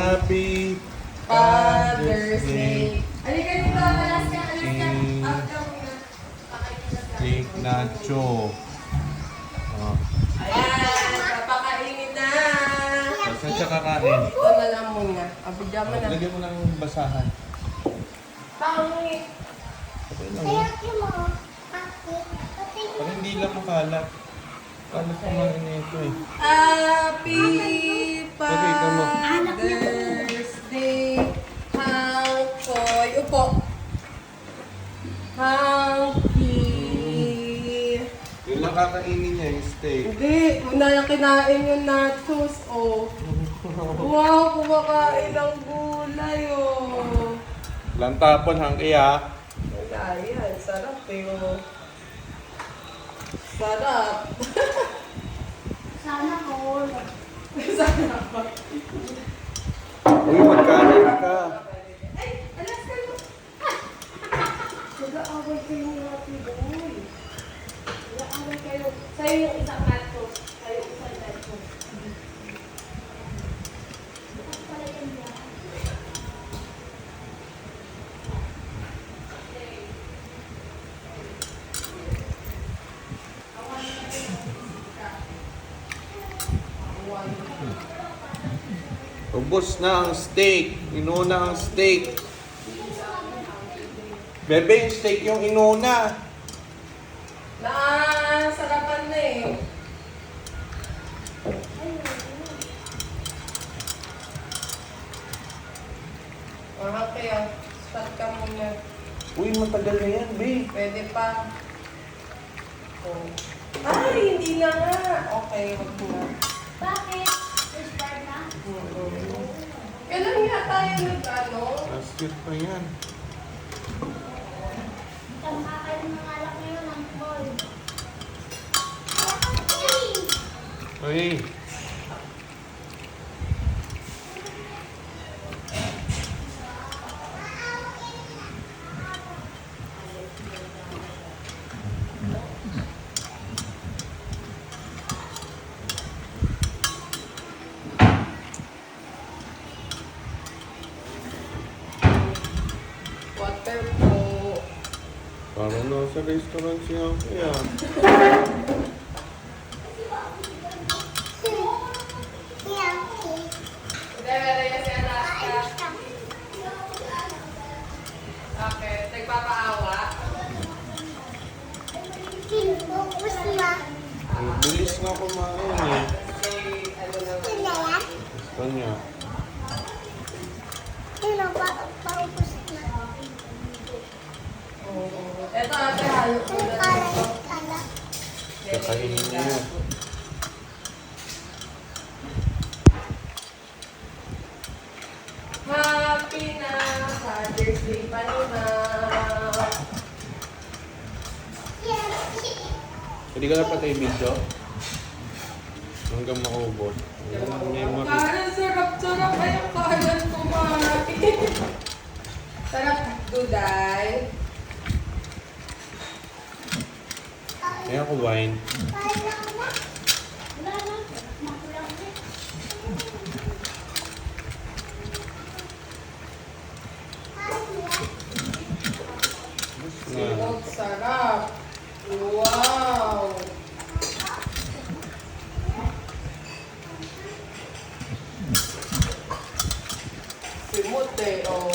Happy Father's Day. Halika dito, alas ka. Cake nacho. Oh. Ayan, papakainin na. Saan siya kakain? Ito na lang muna. Abidya mo na. Lagyan mo ng basahan. Pangit. Okay lang. Parang hindi lang makalat. Kalat naman ito eh. Happy Okay, tama. Father's Day. Hank Koy. Upo. Hanky. Yung lang kakainin niya yung steak. Hindi. Una lang kinain yung nachos, oh. Wow, kumakain ng gulay, oh. Lantapon hang iya. Wala yan. Sarap, eh, oh. Sarap. Sana all. Sana ba? Uy, magkain ka. Ay, alas ka mo. Nag-aaway kayo ni Happy Boy. Nag-aaway kayo. Sa'yo yung isang nachos. Sa'yo yung isang nachos. Ubos na ang steak. Inuna ang steak. Bebe, yung steak yung inuna. Sarapan na eh. Kaya, start ka muna. Uy, matagal na yan, be. Pwede pa. Oh. Ay, hindi na nga. Okay, wag na. Bakit? Start na? Kailan nga tayo nag-ano? Last year pa yan. Kakain ng alak ngayon ang boy. Uy. Water po. Parang nasa restaurant siya. Kaya. Hindi, meron yan si Alaska. Bakit? Nagpapaawa? Ang bilis nga kumain eh. Kasi, ano naman. Gusto niya. Oo. Eto ate, halo ko na dito. Kakainin niya. Happy na Father's Day pa naman. Pwede ka na patay video? Hanggang maubos. May Kanan, sarap-sarap ay ang kanan kumain. Sarap, Duday. Kaya ako wine. Sinog, sarap. Wow. Simot eh, oh.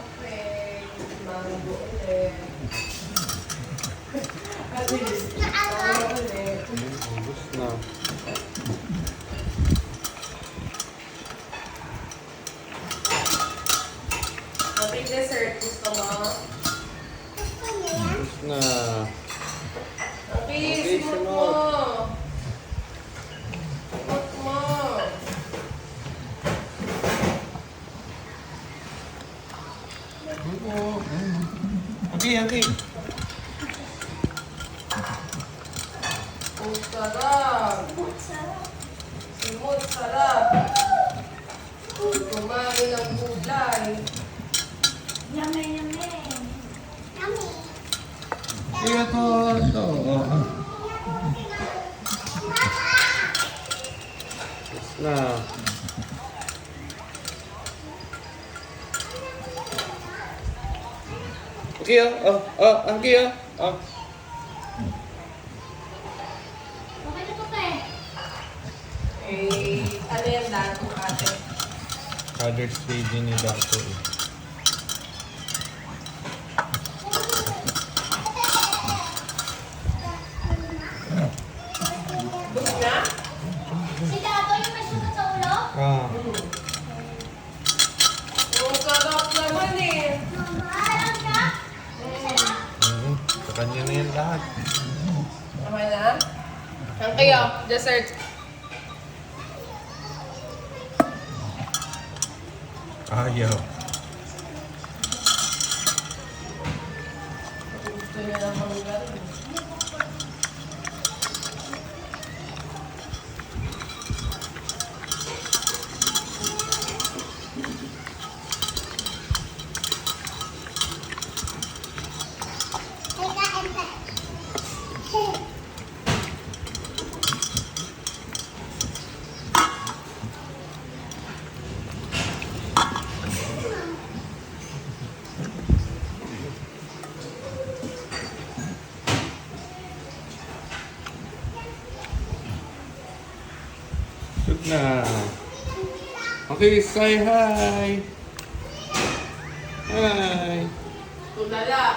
Okay, mango ulit. Mango ulit. Ubus na. Happy dessert, gusto mo? Ubus na. Okay, Okay, simot simot. mo. Simot mo. Okay, okay. Ang sarap. Simot, sarap. Kumain ng gulay. Yummy, yummy. Yummy. Kaya to. Na. Okay, okay, Okay na to, te. Ano yan dato ate? Father's Day din ni Dato. Busog na? Si Dato yung may sugat sa ulo? Ah. Ang sarap naman eh. Alam ka? Sa kanya na yan lahat. Okay na? Ang kayo, dessert. Ayaw. Gusto niya ng mangga. Good na. Okay, say hi. Hi. Tulala.